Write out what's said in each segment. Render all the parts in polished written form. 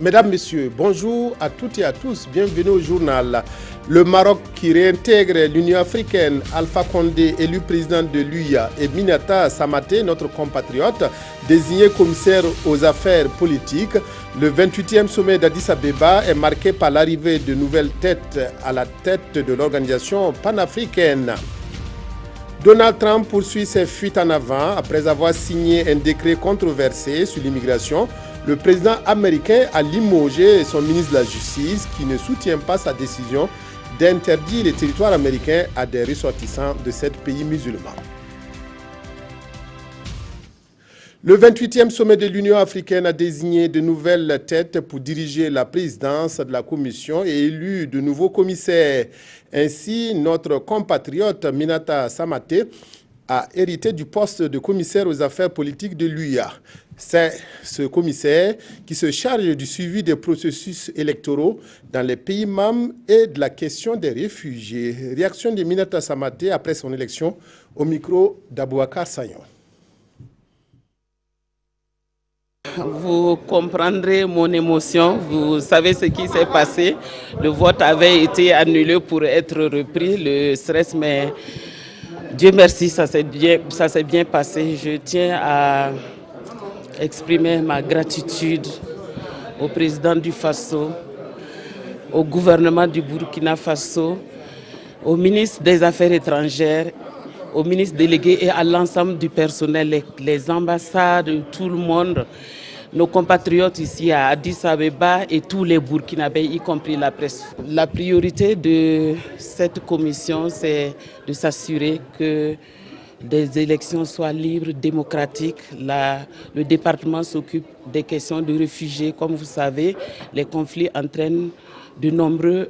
Mesdames, Messieurs, bonjour à toutes et à tous. Bienvenue au journal. Le Maroc qui réintègre l'Union africaine, Alpha Condé élu président de l'UIA et Minata Samaté, notre compatriote, désigné commissaire aux affaires politiques. Le 28e sommet d'Addis Abeba est marqué par l'arrivée de nouvelles têtes à la tête de l'organisation panafricaine. Donald Trump poursuit ses fuites en avant après avoir signé un décret controversé sur l'immigration. Le président américain a limogé son ministre de la Justice qui ne soutient pas sa décision d'interdire les territoires américains à des ressortissants de 7 pays musulmans. Le 28e sommet de l'Union africaine a désigné de nouvelles têtes pour diriger la présidence de la Commission et élu de nouveaux commissaires. Ainsi, notre compatriote Minata Samaté a hérité du poste de commissaire aux affaires politiques de l'UIA. C'est ce commissaire qui se charge du suivi des processus électoraux dans les pays membres et de la question des réfugiés. Réaction de Minata Samaté après son élection au micro d'Abouakar Sagnon. Vous comprendrez mon émotion, vous savez ce qui s'est passé. Le vote avait été annulé pour être repris, le stress, mais Dieu merci, ça s'est bien passé. Je tiens à exprimer ma gratitude au président du Faso, au gouvernement du Burkina Faso, au ministre des Affaires étrangères, au ministre délégué et à l'ensemble du personnel, les ambassades, tout le monde, nos compatriotes ici à Addis Abeba et tous les Burkinabés, y compris la presse. La priorité de cette commission, c'est de s'assurer que des élections soient libres, démocratiques. Le département s'occupe des questions de réfugiés. Comme vous savez, les conflits entraînent de nombreux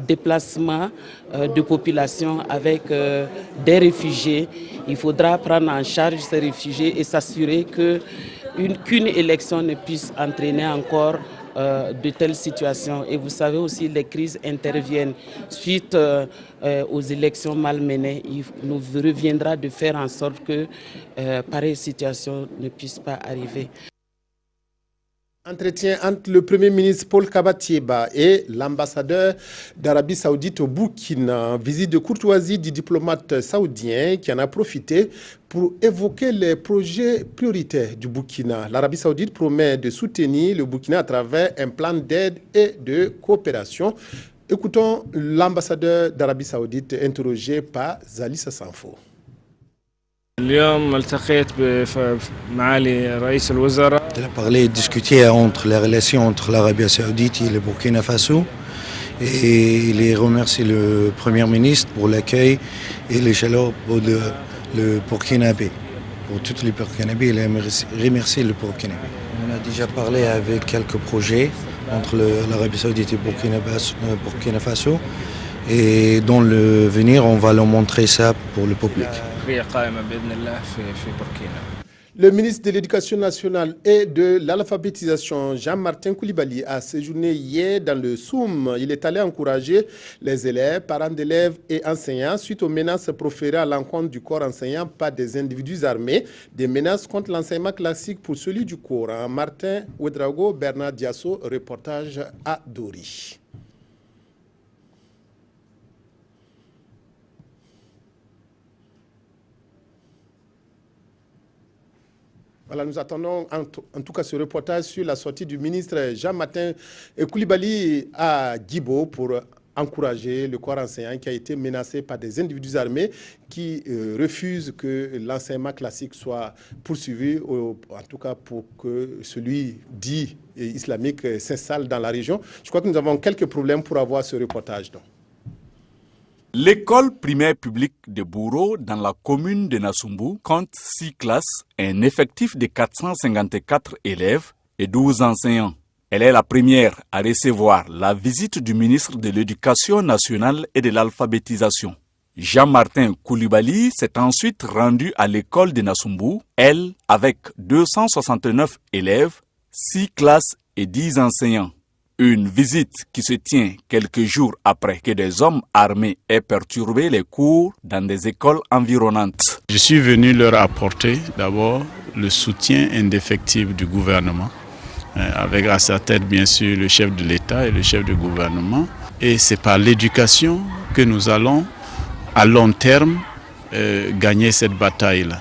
déplacements de population avec des réfugiés. Il faudra prendre en charge ces réfugiés et s'assurer qu'une élection ne puisse entraîner encore de telles situations. Et vous savez aussi, les crises interviennent suite aux élections mal menées. Il nous reviendra de faire en sorte que pareille situation ne puisse pas arriver. Entretien entre le Premier ministre Paul Kabatieba et l'ambassadeur d'Arabie Saoudite au Burkina. Visite de courtoisie du diplomate saoudien qui en a profité pour évoquer les projets prioritaires du Burkina. L'Arabie Saoudite promet de soutenir le Burkina à travers un plan d'aide et de coopération. Écoutons l'ambassadeur d'Arabie Saoudite interrogé par Zalissa Sanfo. Il a parlé et discuté entre les relations entre l'Arabie Saoudite et le Burkina Faso et il remercie le Premier ministre pour l'accueil et les chaleurs pour le Burkinabé. Pour tous les Burkinabés, il remercie le Burkinabé. On a déjà parlé avec quelques projets entre l'Arabie Saoudite et Burkina Faso et dans le venir, on va leur montrer ça pour le public. Le ministre de l'Éducation nationale et de l'alphabétisation, Jean-Martin Koulibaly, a séjourné hier dans le Soum. Il est allé encourager les élèves, parents d'élèves et enseignants suite aux menaces proférées à l'encontre du corps enseignant par des individus armés, des menaces contre l'enseignement classique pour celui du Coran. Martin Ouedraogo, Bernard Diasso, reportage à Dori. Voilà, nous attendons en tout cas ce reportage sur la sortie du ministre Jean-Martin Koulibaly à Djibo pour encourager le corps enseignant qui a été menacé par des individus armés qui refusent que l'enseignement classique soit poursuivi, en tout cas pour que celui dit islamique s'installe dans la région. Je crois que nous avons quelques problèmes pour avoir ce reportage. Donc. L'école primaire publique de Bouro, dans la commune de Nassumbu, compte 6 classes, un effectif de 454 élèves et 12 enseignants. Elle est la première à recevoir la visite du ministre de l'Éducation nationale et de l'alphabétisation. Jean-Martin Koulibaly s'est ensuite rendu à l'école de Nassumbu, elle, avec 269 élèves, 6 classes et 10 enseignants. Une visite qui se tient quelques jours après que des hommes armés aient perturbé les cours dans des écoles environnantes. Je suis venu leur apporter d'abord le soutien indéfectible du gouvernement avec à sa tête bien sûr le chef de l'État et le chef du gouvernement. Et c'est par l'éducation que nous allons à long terme gagner cette bataille-là.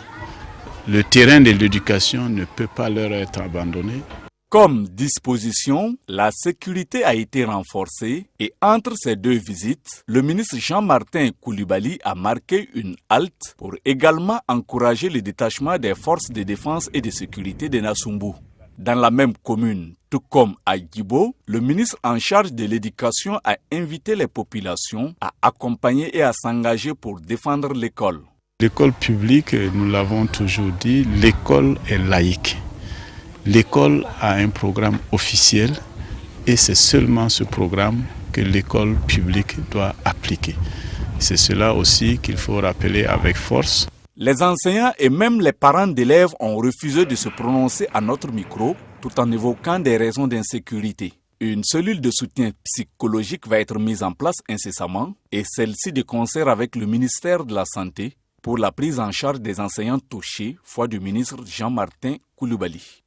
Le terrain de l'éducation ne peut pas leur être abandonné. Comme disposition, la sécurité a été renforcée et entre ces deux visites, le ministre Jean-Martin Coulibaly a marqué une halte pour également encourager le détachement des forces de défense et de sécurité de Nassumbu. Dans la même commune, tout comme à Djibo, le ministre en charge de l'éducation a invité les populations à accompagner et à s'engager pour défendre l'école. L'école publique, nous l'avons toujours dit, l'école est laïque. L'école a un programme officiel et c'est seulement ce programme que l'école publique doit appliquer. C'est cela aussi qu'il faut rappeler avec force. Les enseignants et même les parents d'élèves ont refusé de se prononcer à notre micro tout en évoquant des raisons d'insécurité. Une cellule de soutien psychologique va être mise en place incessamment et celle-ci de concert avec le ministère de la Santé pour la prise en charge des enseignants touchés, foi du ministre Jean-Martin Coulibaly.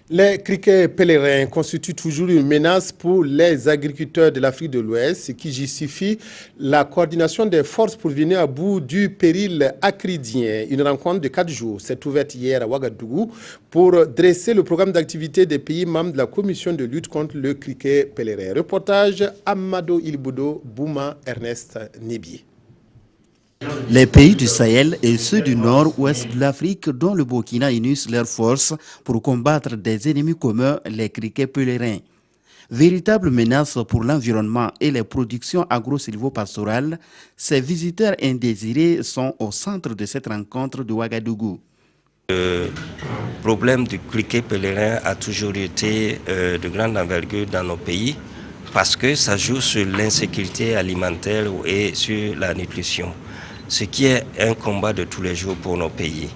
Les criquets pèlerins constituent toujours une menace pour les agriculteurs de l'Afrique de l'Ouest, ce qui justifie la coordination des forces pour venir à bout du péril acridien. Une rencontre de 4 jours s'est ouverte hier à Ouagadougou pour dresser le programme d'activité des pays membres de la commission de lutte contre le criquet pèlerin. Reportage Amado Ilboudo, Bouma, Ernest Nébi. Les pays du Sahel et ceux du nord-ouest de l'Afrique, dont le Burkina, unissent leurs forces pour combattre des ennemis communs, les criquets pèlerins. Véritable menace pour l'environnement et les productions agro-silvopastorales, ces visiteurs indésirés sont au centre de cette rencontre de Ouagadougou. Le problème du criquet pèlerin a toujours été de grande envergure dans nos pays parce que ça joue sur l'insécurité alimentaire et sur la nutrition, ce qui est un combat de tous les jours pour nos pays.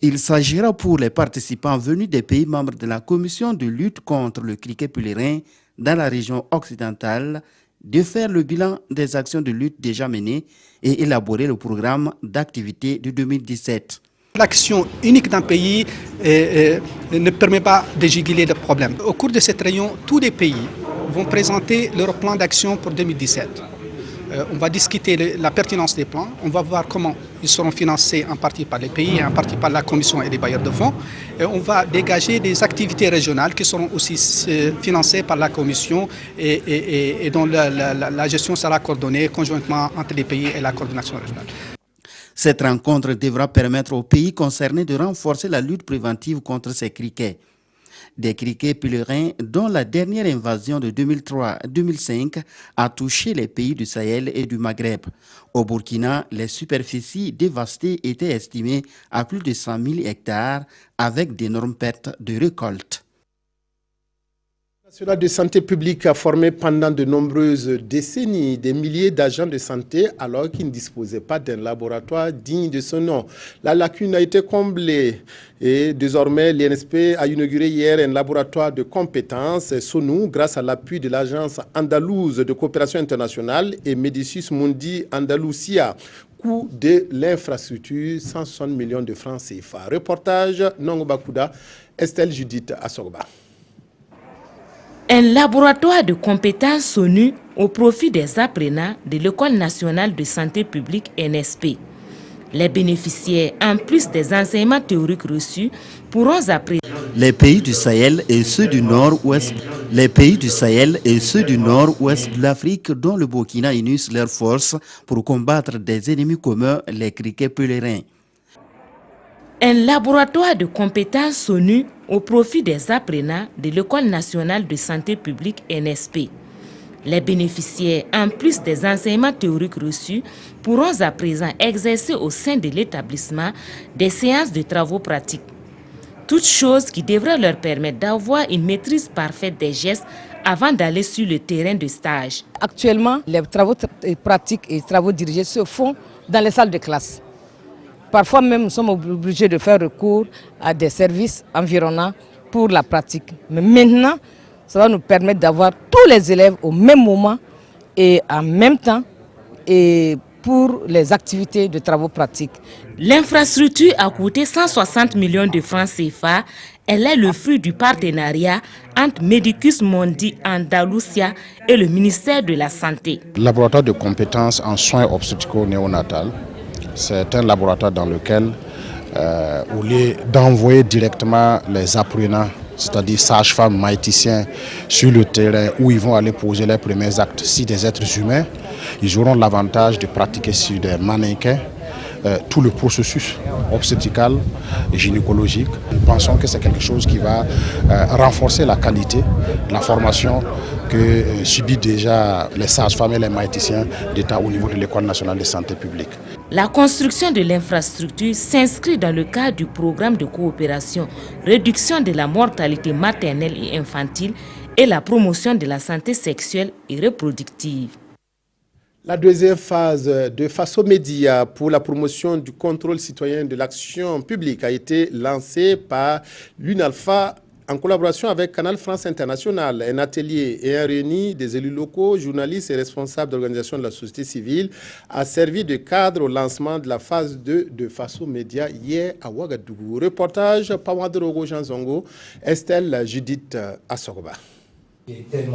Il s'agira pour les participants venus des pays membres de la commission de lutte contre le criquet pèlerin dans la région occidentale de faire le bilan des actions de lutte déjà menées et élaborer le programme d'activité de 2017. L'action unique d'un pays ne permet pas de juguler le problème. Au cours de cette réunion, tous les pays vont présenter leur plan d'action pour 2017. On va discuter la pertinence des plans, on va voir comment ils seront financés en partie par les pays et en partie par la Commission et les bailleurs de fonds. Et on va dégager des activités régionales qui seront aussi financées par la Commission et dont la gestion sera coordonnée conjointement entre les pays et la coordination régionale. Cette rencontre devra permettre aux pays concernés de renforcer la lutte préventive contre ces criquets. Des criquets pèlerins dont la dernière invasion de 2003-2005 a touché les pays du Sahel et du Maghreb. Au Burkina, les superficies dévastées étaient estimées à plus de 100 000 hectares avec d'énormes pertes de récoltes. Le National de santé publique a formé pendant de nombreuses décennies des milliers d'agents de santé alors qu'ils ne disposaient pas d'un laboratoire digne de ce nom. La lacune a été comblée et désormais l'INSP a inauguré hier un laboratoire de compétences SONU grâce à l'appui de l'Agence andalouse de coopération internationale et Médicis Mundi Andalusia. Coût de l'infrastructure, 160 millions de francs CFA. Reportage Nongo Bakuda, Estelle Judith Assorba. Un laboratoire de compétences SONU au profit des apprenants de l'École nationale de santé publique NSP. Les bénéficiaires, en plus des enseignements théoriques reçus, pourront apprendre. Les pays du Sahel et ceux du nord-ouest, de l'Afrique, dont le Burkina, unissent leurs forces pour combattre des ennemis communs, les criquets pèlerins. Un laboratoire de compétences SONU au profit des apprenants de l'École nationale de santé publique NSP. Les bénéficiaires, en plus des enseignements théoriques reçus, pourront à présent exercer au sein de l'établissement des séances de travaux pratiques. Toutes choses qui devraient leur permettre d'avoir une maîtrise parfaite des gestes avant d'aller sur le terrain de stage. Actuellement, les travaux pratiques et travaux dirigés se font dans les salles de classe. Parfois même, nous sommes obligés de faire recours à des services environnants pour la pratique. Mais maintenant, ça va nous permettre d'avoir tous les élèves au même moment et en même temps et pour les activités de travaux pratiques. L'infrastructure a coûté 160 millions de francs CFA, Elle est le fruit du partenariat entre Medicus Mundi Andalusia et le ministère de la Santé. Le laboratoire de compétences en soins obstétrico-néonatales, c'est un laboratoire dans lequel, au lieu d'envoyer directement les apprenants, c'est-à-dire sages-femmes, maïticiens, sur le terrain où ils vont aller poser les premiers actes, si des êtres humains, ils auront l'avantage de pratiquer sur des mannequins tout le processus obstétrical et gynécologique. Nous pensons que c'est quelque chose qui va renforcer la qualité de la formation que subissent déjà les sages-femmes et les maïticiens d'État au niveau de l'École nationale de santé publique. La construction de l'infrastructure s'inscrit dans le cadre du programme de coopération, réduction de la mortalité maternelle et infantile et la promotion de la santé sexuelle et reproductive. La deuxième phase de Faso Média pour la promotion du contrôle citoyen de l'action publique a été lancée par l'UNALPHA en collaboration avec Canal France International. Un atelier et un réuni des élus locaux, journalistes et responsables d'organisations de la société civile a servi de cadre au lancement de la phase 2 de Faso Média hier à Ouagadougou. Reportage Pawadorogo Jean Zongo, Estelle Judith Assorba.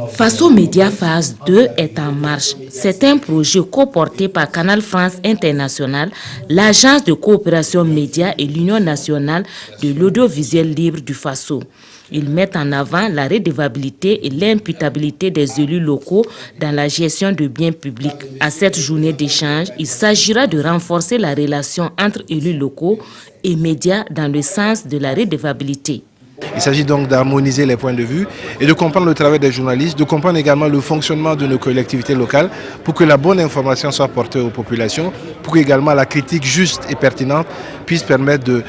Faso Média phase 2 est en marche. C'est un projet coporté par Canal France International, l'agence de coopération média et l'Union nationale de l'audiovisuel libre du Faso. Ils mettent en avant la redevabilité et l'imputabilité des élus locaux dans la gestion de biens publics. À cette journée d'échange, il s'agira de renforcer la relation entre élus locaux et médias dans le sens de la redevabilité. Il s'agit donc d'harmoniser les points de vue et de comprendre le travail des journalistes, de comprendre également le fonctionnement de nos collectivités locales pour que la bonne information soit portée aux populations, pour que également la critique juste et pertinente puisse permettre de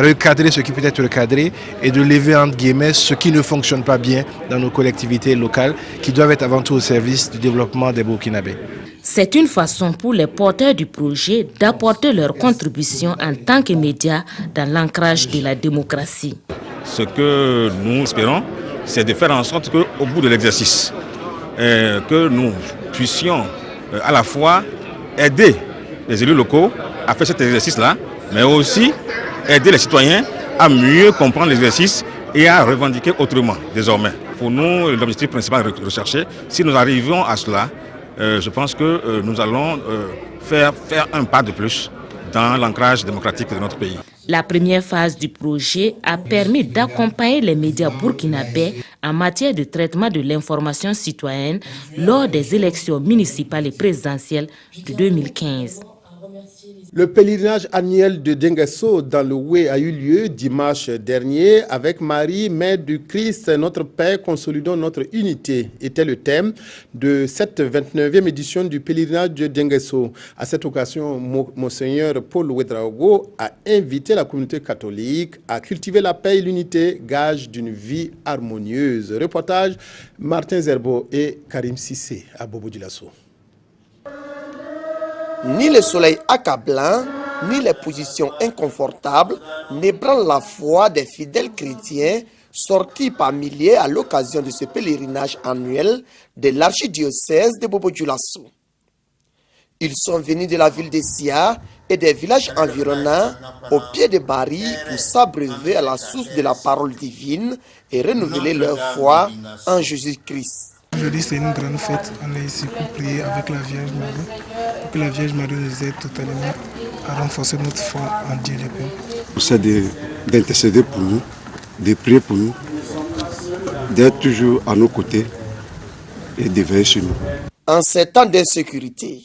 recadrer ce qui peut être recadré et de lever entre guillemets ce qui ne fonctionne pas bien dans nos collectivités locales qui doivent être avant tout au service du développement des Burkinabés. C'est une façon pour les porteurs du projet d'apporter leur contribution en tant que médias dans l'ancrage de la démocratie. Ce que nous espérons, c'est de faire en sorte qu'au bout de l'exercice, que nous puissions à la fois aider les élus locaux à faire cet exercice-là, mais aussi aider les citoyens à mieux comprendre l'exercice et à revendiquer autrement désormais. Pour nous, l'objectif principal recherché, si nous arrivons à cela, je pense que nous allons faire un pas de plus dans l'ancrage démocratique de notre pays. La première phase du projet a permis d'accompagner les médias burkinabés en matière de traitement de l'information citoyenne lors des élections municipales et présidentielles de 2015. Le pèlerinage annuel de Denguesso dans le Oué a eu lieu dimanche dernier avec Marie, Mère du Christ, notre Père, consolidons notre unité, était le thème de cette 29e édition du pèlerinage de Denguesso. À cette occasion, Monseigneur Paul Ouedraogo a invité la communauté catholique à cultiver la paix et l'unité, gage d'une vie harmonieuse. Reportage Martin Zerbo et Karim Sissé à Bobo Dioulasso. Ni le soleil accablant, ni les positions inconfortables n'ébranlent la foi des fidèles chrétiens sortis par milliers à l'occasion de ce pèlerinage annuel de l'archidiocèse de Bobo Dioulasso. Ils sont venus de la ville de Sia et des villages environnants au pied de Bari pour s'abreuver à la source de la parole divine et renouveler leur foi en Jésus-Christ. Aujourd'hui, c'est une grande fête. On est ici pour prier avec la Vierge Marie, pour que la Vierge Marie nous aide totalement à renforcer notre foi en Dieu le Père. C'est d'intercéder pour nous, de prier pour nous, d'être toujours à nos côtés et de veiller sur nous. En ces temps d'insécurité,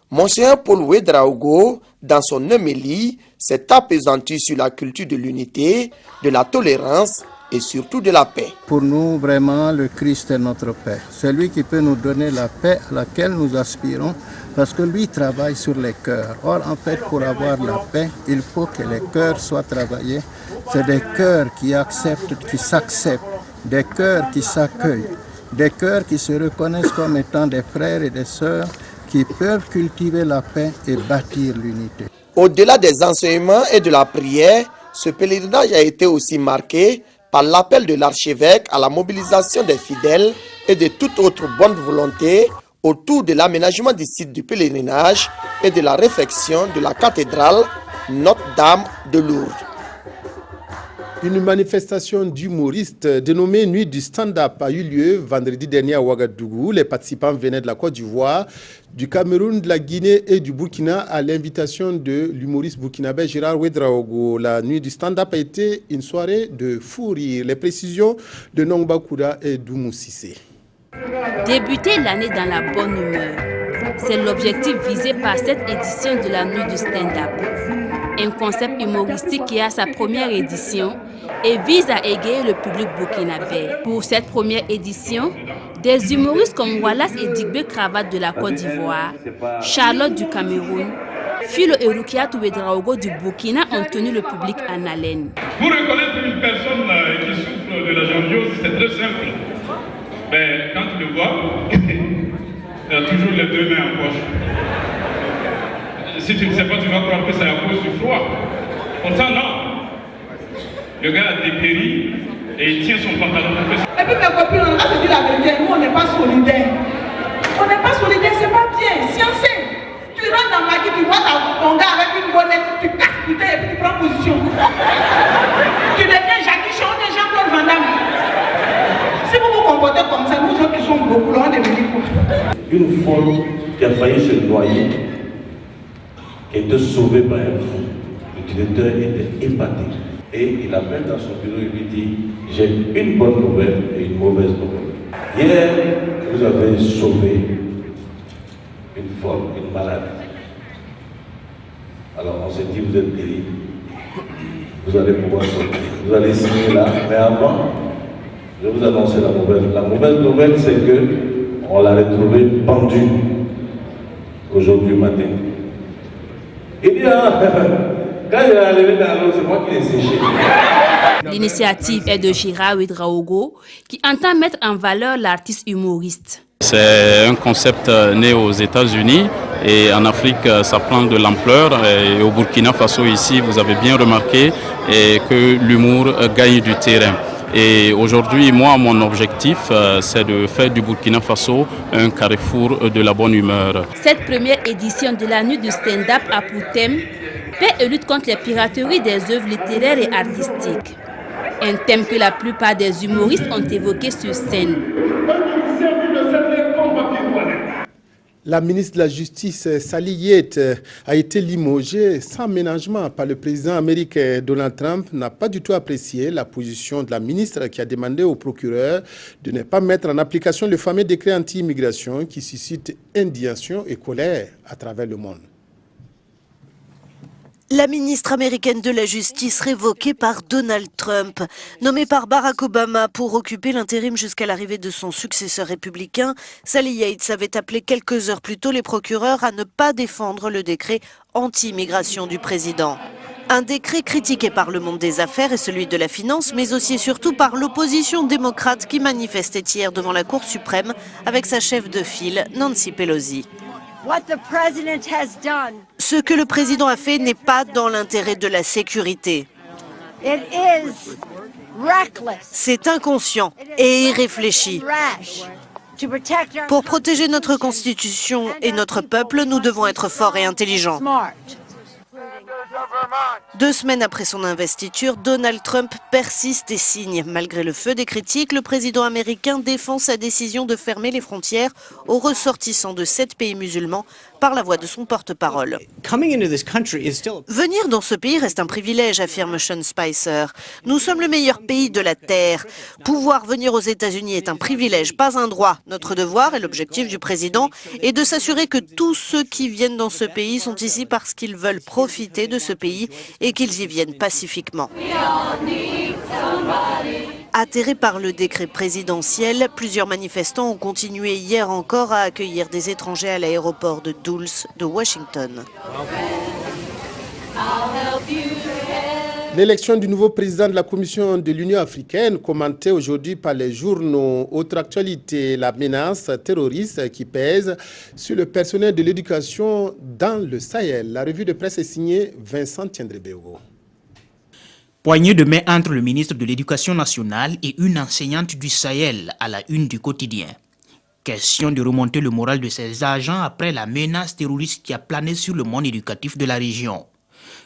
Monseigneur Paul Ouedraogo, dans son homélie, s'est appesanti sur la culture de l'unité, de la tolérance et surtout de la paix. Pour nous, vraiment, le Christ est notre paix. C'est lui qui peut nous donner la paix à laquelle nous aspirons, parce que lui travaille sur les cœurs. Or, en fait, pour avoir la paix, il faut que les cœurs soient travaillés. C'est des cœurs qui acceptent, qui s'acceptent, des cœurs qui s'accueillent, des cœurs qui se reconnaissent comme étant des frères et des sœurs qui peuvent cultiver la paix et bâtir l'unité. Au-delà des enseignements et de la prière, ce pèlerinage a été aussi marqué par l'appel de l'archevêque à la mobilisation des fidèles et de toute autre bonne volonté autour de l'aménagement du site du pèlerinage et de la réfection de la cathédrale Notre-Dame de Lourdes. Une manifestation d'humoristes dénommée Nuit du stand-up a eu lieu vendredi dernier à Ouagadougou. Les participants venaient de la Côte d'Ivoire, du Cameroun, de la Guinée et du Burkina à l'invitation de l'humoriste burkinabé Gérard Ouedraogo. La Nuit du stand-up a été une soirée de fou rire. Les précisions de Nongba Kouda et Doumou Sissé. Débuter l'année dans la bonne humeur, c'est l'objectif visé par cette édition de la Nuit du stand-up. Un concept humoristique qui a sa première édition et vise à égayer le public burkinabé. Pour cette première édition, des humoristes comme Wallace et Digbe Cravate de la Côte d'Ivoire, Charlotte du Cameroun, Philo et Rukiat Ouedraogo du Burkina ont tenu le public en haleine. Pour reconnaître une personne qui souffre de la jambiose, c'est très simple. Mais quand tu le vois, il a toujours les deux mains en poche. Si tu ne sais pas, tu vas croire que c'est à cause du froid. Pourtant, non. Le gars a dépéri et il tient son pantalon. Et puis mes copines, on va se dire la vérité, nous on n'est pas solidaires. On n'est pas solidaires, c'est pas bien. Sciencé. Tu rentres dans ma vie, tu vois ton gars avec une bonnette, tu casses putain et puis tu prends position. Tu deviens Jackie Chan et Jean-Claude Van Damme. Si vous vous comportez comme ça, nous autres qui sommes beaucoup, on est venus pour. Une femme qui a failli se noyer, qui a été sauvée par un fou. Le directeur était épaté. Et il appelle dans son bureau et lui dit « J'ai une bonne nouvelle et une mauvaise nouvelle. Hier, vous avez sauvé une femme, une malade. Alors on s'est dit, vous êtes guéri. Vous allez pouvoir sortir. Vous allez signer là. Mais avant, je vais vous annoncer la mauvaise. La mauvaise nouvelle, c'est que on l'a retrouvé pendu aujourd'hui matin. Il dit, quand il est arrivé dans l'eau, c'est moi qui l'ai séché. L'initiative est de Gérard Ouedraogo qui entend mettre en valeur l'artiste humoriste. C'est un concept né aux États-Unis et en Afrique ça prend de l'ampleur. Et au Burkina Faso ici, vous avez bien remarqué que l'humour gagne du terrain. Et aujourd'hui, moi, mon objectif, c'est de faire du Burkina Faso un carrefour de la bonne humeur. Cette première édition de la Nuit du stand-up a pour thème « Paix et lutte contre les pirateries des œuvres littéraires et artistiques ». Un thème que la plupart des humoristes ont évoqué sur scène. La ministre de la Justice, Sally Yates, a été limogée sans ménagement par le président américain. Donald Trump n'a pas du tout apprécié la position de la ministre qui a demandé au procureur de ne pas mettre en application le fameux décret anti-immigration qui suscite indignation et colère à travers le monde. La ministre américaine de la Justice révoquée par Donald Trump, nommée par Barack Obama pour occuper l'intérim jusqu'à l'arrivée de son successeur républicain, Sally Yates avait appelé quelques heures plus tôt les procureurs à ne pas défendre le décret anti-immigration du président. Un décret critiqué par le monde des affaires et celui de la finance, mais aussi et surtout par l'opposition démocrate qui manifestait hier devant la Cour suprême avec sa chef de file, Nancy Pelosi. Ce que le président a fait n'est pas dans l'intérêt de la sécurité. C'est inconscient et irréfléchi. Pour protéger notre Constitution et notre peuple, nous devons être forts et intelligents. 2 semaines après son investiture, Donald Trump persiste et signe. Malgré le feu des critiques, le président américain défend sa décision de fermer les frontières aux ressortissants de 7 pays musulmans par la voix de son porte-parole. Venir dans ce pays reste un privilège, affirme Sean Spicer. Nous sommes le meilleur pays de la Terre. Pouvoir venir aux États-Unis est un privilège, pas un droit. Notre devoir et l'objectif du président est de s'assurer que tous ceux qui viennent dans ce pays sont ici parce qu'ils veulent profiter de ce pays et qu'ils y viennent pacifiquement. Atterrés par le décret présidentiel, plusieurs manifestants ont continué hier encore à accueillir des étrangers à l'aéroport de Dulles de Washington. L'élection du nouveau président de la Commission de l'Union africaine, commentée aujourd'hui par les journaux. Autre actualité, la menace terroriste qui pèse sur le personnel de l'éducation dans le Sahel. La revue de presse est signée Vincent Tiendré-Béogo. Poignée de main entre le ministre de l'Éducation nationale et une enseignante du Sahel à la une du quotidien. Question de remonter le moral de ses agents après la menace terroriste qui a plané sur le monde éducatif de la région.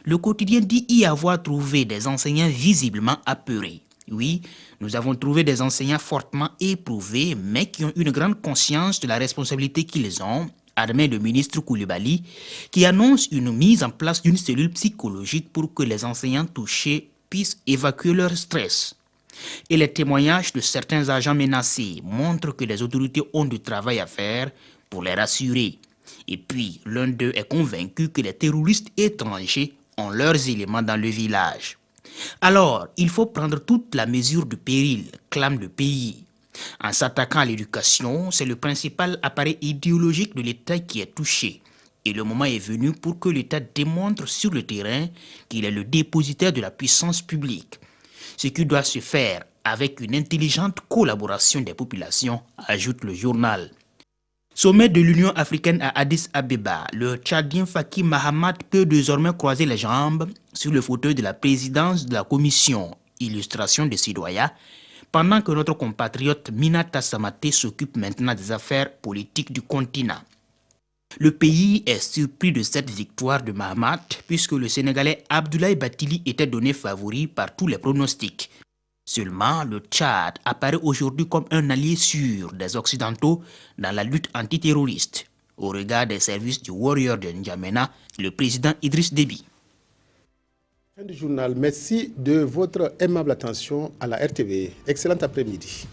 Le quotidien dit y avoir trouvé des enseignants visiblement apeurés. Oui, nous avons trouvé des enseignants fortement éprouvés, mais qui ont une grande conscience de la responsabilité qu'ils ont, admet le ministre Koulibaly, qui annonce une mise en place d'une cellule psychologique pour que les enseignants touchés puissent évacuer leur stress. Et les témoignages de certains agents menacés montrent que les autorités ont du travail à faire pour les rassurer. Et puis, l'un d'eux est convaincu que les terroristes étrangers ont leurs éléments dans le village. Alors, il faut prendre toute la mesure du péril, clame le pays. En s'attaquant à l'éducation, c'est le principal appareil idéologique de l'État qui est touché. Et le moment est venu pour que l'État démontre sur le terrain qu'il est le dépositaire de la puissance publique. Ce qui doit se faire avec une intelligente collaboration des populations, ajoute le journal. Sommet de l'Union africaine à Addis Abeba, le Tchadien Faki Mahamat peut désormais croiser les jambes sur le fauteuil de la présidence de la commission, illustration de Sidoya, pendant que notre compatriote Minata Samaté s'occupe maintenant des affaires politiques du continent. Le pays est surpris de cette victoire de Mahamat puisque le Sénégalais Abdoulaye Bathily était donné favori par tous les pronostics. Seulement, le Tchad apparaît aujourd'hui comme un allié sûr des Occidentaux dans la lutte antiterroriste, au regard des services du Warrior de N'Djamena, le président Idriss Déby. Fin du journal. Merci de votre aimable attention à la RTV. Excellent après-midi.